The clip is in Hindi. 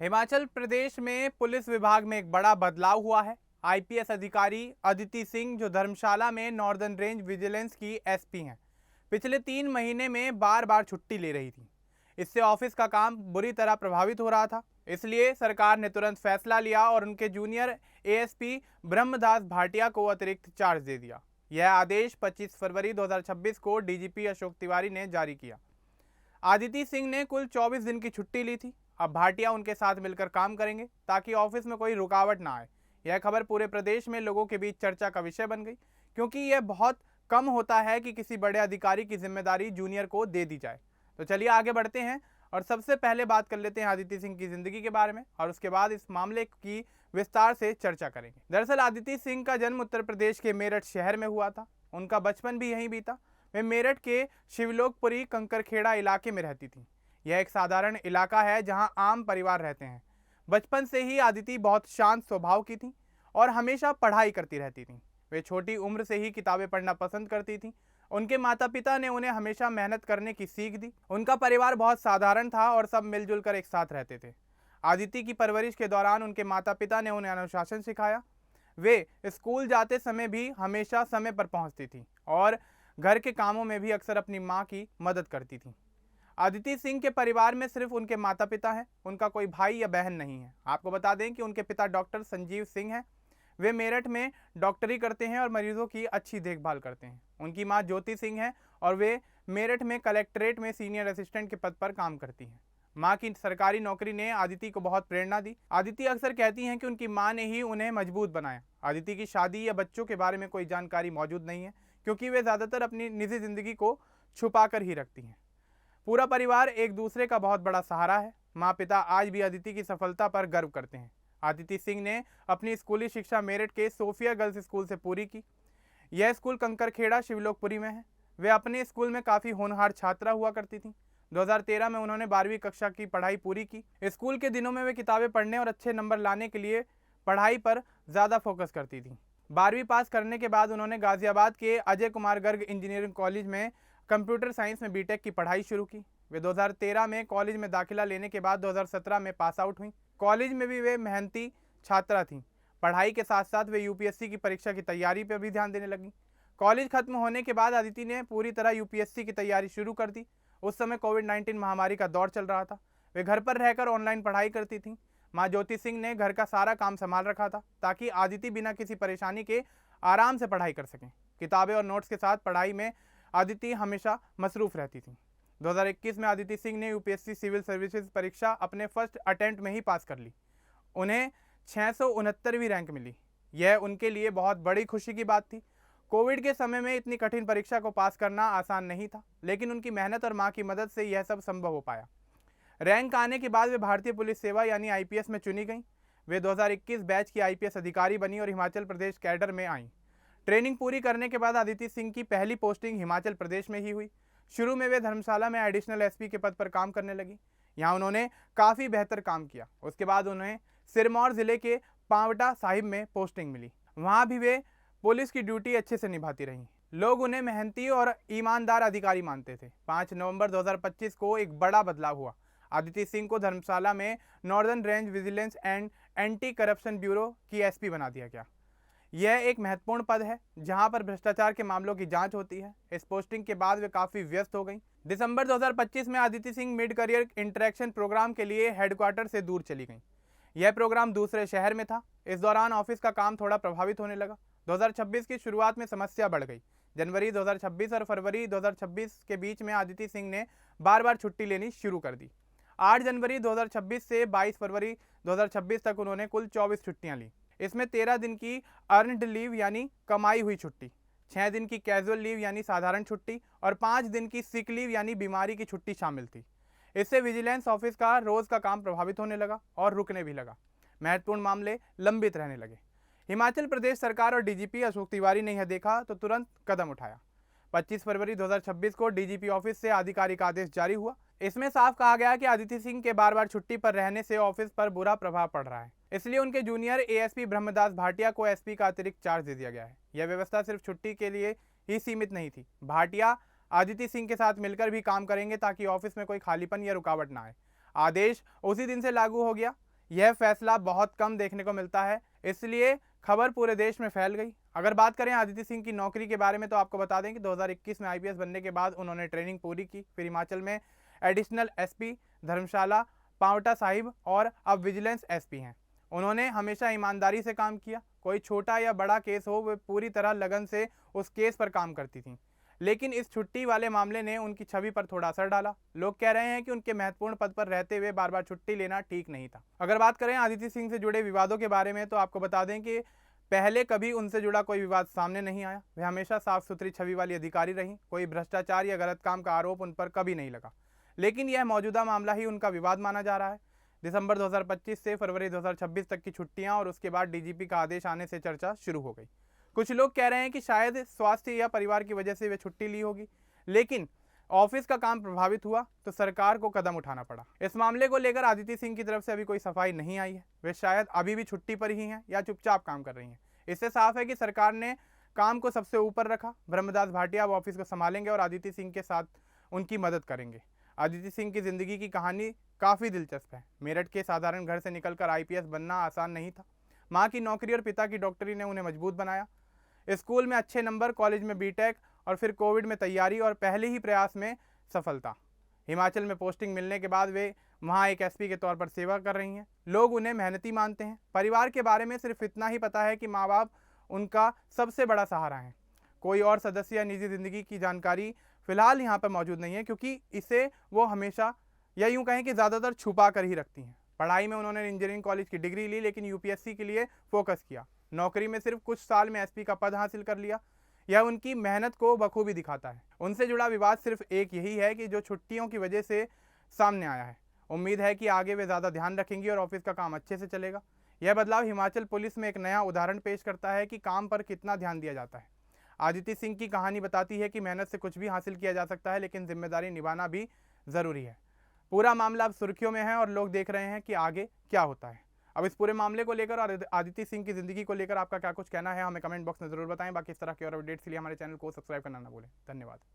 हिमाचल प्रदेश में पुलिस विभाग में एक बड़ा बदलाव हुआ है। आईपीएस अधिकारी अदिति सिंह, जो धर्मशाला में नॉर्दर्न रेंज विजिलेंस की एसपी हैं, पिछले 3 महीने में बार बार छुट्टी ले रही थी। इससे ऑफिस का काम बुरी तरह प्रभावित हो रहा था। इसलिए सरकार ने तुरंत फैसला लिया और उनके जूनियर एएसपी ब्रह्मदास भाटिया को अतिरिक्त चार्ज दे दिया। यह आदेश 25 फरवरी 2026 को डीजीपी अशोक तिवारी ने जारी किया। आदिति सिंह ने कुल 24 दिन की छुट्टी ली थी। अब भाटिया उनके साथ मिलकर काम करेंगे ताकि ऑफिस में कोई रुकावट ना आए। यह खबर पूरे प्रदेश में लोगों के बीच चर्चा का विषय बन गई, क्योंकि यह बहुत कम होता है कि किसी बड़े अधिकारी की जिम्मेदारी जूनियर को दे दी जाए। तो चलिए आगे बढ़ते हैं और सबसे पहले बात कर लेते हैं आदिति सिंह की जिंदगी के बारे में, और उसके बाद इस मामले की विस्तार से चर्चा करेंगे। दरअसल आदिति सिंह का जन्म उत्तर प्रदेश के मेरठ शहर में हुआ था। उनका बचपन भी यहीं बीता। वे मेरठ के शिवलोकपुरी कंकरखेड़ा इलाके में रहती थी। यह एक साधारण इलाका है जहां आम परिवार रहते हैं। बचपन से ही आदिति बहुत शांत स्वभाव की थी और हमेशा पढ़ाई करती रहती थी। वे छोटी उम्र से ही किताबें पढ़ना पसंद करती थी। उनके माता पिता ने उन्हें हमेशा मेहनत करने की सीख दी। उनका परिवार बहुत साधारण था और सब मिलजुल कर एक साथ रहते थे। आदिति की परवरिश के दौरान उनके माता पिता ने उन्हें अनुशासन सिखाया। वे स्कूल जाते समय भी हमेशा समय पर पहुंचती थी और घर के कामों में भी अक्सर अपनी मां की मदद करती थी। आदिति सिंह के परिवार में सिर्फ उनके माता पिता हैं। उनका कोई भाई या बहन नहीं है। आपको बता दें कि उनके पिता डॉक्टर संजीव सिंह हैं। वे मेरठ में डॉक्टरी करते हैं और मरीजों की अच्छी देखभाल करते हैं। उनकी मां ज्योति सिंह है और वे मेरठ में कलेक्ट्रेट में सीनियर असिस्टेंट के पद पर काम करती हैं। मां की सरकारी नौकरी ने आदिति को बहुत प्रेरणा दी। आदिति अक्सर कहती हैं कि उनकी मां ने ही उन्हें मजबूत बनाया। आदिति की शादी या बच्चों के बारे में कोई जानकारी मौजूद नहीं है, क्योंकि वे ज़्यादातर अपनी निजी जिंदगी को छुपा कर ही रखती हैं। पूरा परिवार एक दूसरे का बहुत बड़ा सहारा है। माँ पिता आज भी आदिति की सफलता पर गर्व करते हैं। आदिति सिंह ने अपनी स्कूली शिक्षा मेरठ के सोफिया गर्ल्स स्कूल से पूरी की। यह स्कूल कंकरखेड़ा शिवलोकपुरी में है। वे अपने स्कूल में काफ़ी होनहार छात्रा हुआ करती थी। 2013 में उन्होंने 12वीं कक्षा की पढ़ाई पूरी की। स्कूल के दिनों में वे किताबें पढ़ने और अच्छे नंबर लाने के लिए पढ़ाई पर ज़्यादा फोकस करती थी। 12वीं पास करने के बाद उन्होंने गाजियाबाद के अजय कुमार गर्ग इंजीनियरिंग कॉलेज में कंप्यूटर साइंस में बीटेक की पढ़ाई शुरू की। वे 2013 में कॉलेज में दाखिला लेने के बाद 2017 में पास आउट हुई। कॉलेज में भी वे मेहनती छात्रा थीं। पढ़ाई के साथ साथ वे यूपीएससी की परीक्षा की तैयारी पर भी ध्यान देने लगी। कॉलेज खत्म होने के बाद आदिति ने पूरी तरह यूपीएससी की तैयारी शुरू कर दी। उस समय कोविड-19 महामारी का दौर चल रहा था। वे घर पर रहकर ऑनलाइन पढ़ाई करती थीं। माँ ज्योति सिंह ने घर का सारा काम संभाल रखा था ताकि आदिति बिना किसी परेशानी के आराम से पढ़ाई कर सकें। किताबें और नोट्स के साथ पढ़ाई में आदिति हमेशा मसरूफ रहती थी। 2021 में आदिति सिंह ने यूपीएससी सिविल सर्विसेज परीक्षा अपने फर्स्ट अटेम्प्ट में ही पास कर ली। उन्हें 669वीं रैंक मिली। यह उनके लिए बहुत बड़ी खुशी की बात थी। कोविड के समय में इतनी कठिन परीक्षा को पास करना आसान नहीं था, लेकिन उनकी मेहनत और माँ की मदद से यह सब संभव हो पाया। रैंक आने के बाद वे भारतीय पुलिस सेवा यानी आईपीएस में चुनी गई। वे 2021 बैच की आईपीएस अधिकारी बनी और हिमाचल प्रदेश कैडर में आईं। ट्रेनिंग पूरी करने के बाद आदिति सिंह की पहली पोस्टिंग हिमाचल प्रदेश में ही हुई। शुरू में वे धर्मशाला में एडिशनल एसपी के पद पर काम करने लगी। यहाँ उन्होंने काफ़ी बेहतर काम किया। उसके बाद उन्हें सिरमौर जिले के पांवटा साहिब में पोस्टिंग मिली। वहाँ भी वे पुलिस की ड्यूटी अच्छे से निभाती रहीं। लोग उन्हें मेहनती और ईमानदार अधिकारी मानते थे। 5 नवंबर 2025 को एक बड़ा बदलाव हुआ। आदिति सिंह को धर्मशाला में northern range vigilance and anti corruption bureau की एसपी बना दिया गया। यह एक महत्वपूर्ण पद है जहां पर भ्रष्टाचार के मामलों की जांच होती है। इस पोस्टिंग के बाद वे काफ़ी व्यस्त हो गई। दिसंबर 2025 में Aditi Singh mid career interaction programme के लिए हेडक्वार्टर से दूर चली गई। यह प्रोग्राम दूसरे शहर में था। इस दौरान ऑफिस का काम थोड़ा प्रभावित होने लगा। 2026 की शुरुआत में समस्या बढ़ गई। जनवरी 2026 और फरवरी 2026 के बीच में आदिति सिंह ने बार बार छुट्टी लेनी शुरू कर दी। 8 जनवरी 2026 से 22 फरवरी 2026 तक उन्होंने कुल 24 छुट्टियां ली। इसमें 13 दिन की अर्नड लीव यानी कमाई हुई छुट्टी, 6 दिन की कैजुअल लीव यानी साधारण छुट्टी और 5 दिन की सिक लीव यानी बीमारी की छुट्टी शामिल थी। इससे विजिलेंस ऑफिस का रोज का काम प्रभावित होने लगा और रुकने भी लगा। महत्वपूर्ण मामले लंबित रहने लगे। हिमाचल प्रदेश सरकार और डीजीपी अशोक तिवारी ने यह देखा तो तुरंत कदम उठाया। 25 फरवरी 2026 को डीजीपी ऑफिस से आधिकारिक आदेश जारी हुआ। इसमें साफ कहा गया कि आदिति सिंह के बार बार छुट्टी पर रहने से ऑफिस पर बुरा प्रभाव पड़ रहा है। इसलिए उनके जूनियर एएसपी ब्रह्मदास भाटिया को एसपी का अतिरिक्त चार्ज दे दिया गया है। यह व्यवस्था सिर्फ छुट्टी के लिए ही सीमित नहीं थी। भाटिया आदिति सिंह के साथ मिलकर भी काम करेंगे ताकि ऑफिस में कोई खालीपन या रुकावट ना आए। आदेश उसी दिन से लागू हो गया। यह फैसला बहुत कम देखने को मिलता है, इसलिए खबर पूरे देश में फैल गई। अगर बात करें आदिति सिंह की नौकरी के बारे में तो आपको बता दें कि 2021 में आईपीएस बनने के बाद उन्होंने ट्रेनिंग पूरी की, फिर हिमाचल में एडिशनल एसपी धर्मशाला, पांवटा साहिब और अब विजिलेंस एसपी हैं। उन्होंने हमेशा ईमानदारी से काम किया, कोई छोटा या बड़ा केस हो वे पूरी तरह लगन से उस केस पर काम करती थीं। लेकिन इस छुट्टी वाले मामले ने उनकी छवि पर थोड़ा असर डाला। लोग कह रहे हैं कि उनके महत्वपूर्ण पद पर रहते हुए बार बार छुट्टी लेना ठीक नहीं था। अगर बात करें आदिति सिंह से जुड़े विवादों के बारे में तो आपको बता दें कि पहले कभी उनसे जुड़ा कोई विवाद सामने नहीं आया। वे हमेशा साफ सुथरी छवि वाली अधिकारी रहीं, कोई भ्रष्टाचार या गलत काम का आरोप उन पर कभी नहीं लगा। लेकिन यह मौजूदा मामला ही उनका विवाद माना जा रहा है। दिसंबर 2025 से फरवरी 2026 तक की छुट्टियां और उसके बाद डीजीपी का आदेश आने से चर्चा शुरू हो गई। कुछ लोग कह रहे हैं कि शायद स्वास्थ्य या परिवार की वजह से वे छुट्टी ली होगी, लेकिन ऑफिस का काम प्रभावित हुआ तो सरकार को कदम उठाना पड़ा। इस मामले को लेकर आदिति सिंह की तरफ से अभी कोई सफाई नहीं आई है। वे शायद अभी भी छुट्टी पर ही हैं या चुपचाप काम कर रही हैं। इससे साफ है कि सरकार ने काम को सबसे ऊपर रखा। ब्रह्मदास भाटिया अब ऑफिस को संभालेंगे और आदिति सिंह के साथ उनकी मदद करेंगे। आदिति सिंह की जिंदगी की कहानी काफ़ी दिलचस्प है। मेरठ के साधारण घर से निकलकर आईपीएस बनना आसान नहीं था। माँ की नौकरी और पिता की डॉक्टरी ने उन्हें मजबूत बनाया। स्कूल में अच्छे नंबर, कॉलेज में बीटेक और फिर कोविड में तैयारी और पहले ही प्रयास में सफलता। हिमाचल में पोस्टिंग मिलने के बाद वे वहाँ एक एसपी के तौर पर सेवा कर रही हैं। लोग उन्हें मेहनती मानते हैं। परिवार के बारे में सिर्फ इतना ही पता है कि माँ बाप उनका सबसे बड़ा सहारा हैं। कोई और सदस्य या निजी जिंदगी की जानकारी फिलहाल यहाँ पर मौजूद नहीं है, क्योंकि इसे वो हमेशा या यूँ कहें कि ज़्यादातर छुपा कर ही रखती हैं। पढ़ाई में उन्होंने इंजीनियरिंग कॉलेज की डिग्री ली, लेकिन यूपीएससी के लिए फोकस किया। नौकरी में सिर्फ कुछ साल में एसपी का पद हासिल कर लिया। यह उनकी मेहनत को बखूबी दिखाता है। उनसे जुड़ा विवाद सिर्फ एक यही है कि जो छुट्टियों की वजह से सामने आया है। उम्मीद है कि आगे वे ज़्यादा ध्यान रखेंगी और ऑफिस का काम अच्छे से चलेगा। यह बदलाव हिमाचल पुलिस में एक नया उदाहरण पेश करता है कि काम पर कितना ध्यान दिया जाता है। आदिति सिंह की कहानी बताती है कि मेहनत से कुछ भी हासिल किया जा सकता है, लेकिन जिम्मेदारी निभाना भी ज़रूरी है। पूरा मामला अब सुर्खियों में है और लोग देख रहे हैं कि आगे क्या होता है। अब इस पूरे मामले को लेकर और आदिति सिंह की ज़िंदगी को लेकर आपका क्या कुछ कहना है, हमें कमेंट बॉक्स में ज़रूर बताएं। बाकी इस तरह के और अपडेट्स के लिए हमारे चैनल को सब्सक्राइब करना ना भूलें। धन्यवाद।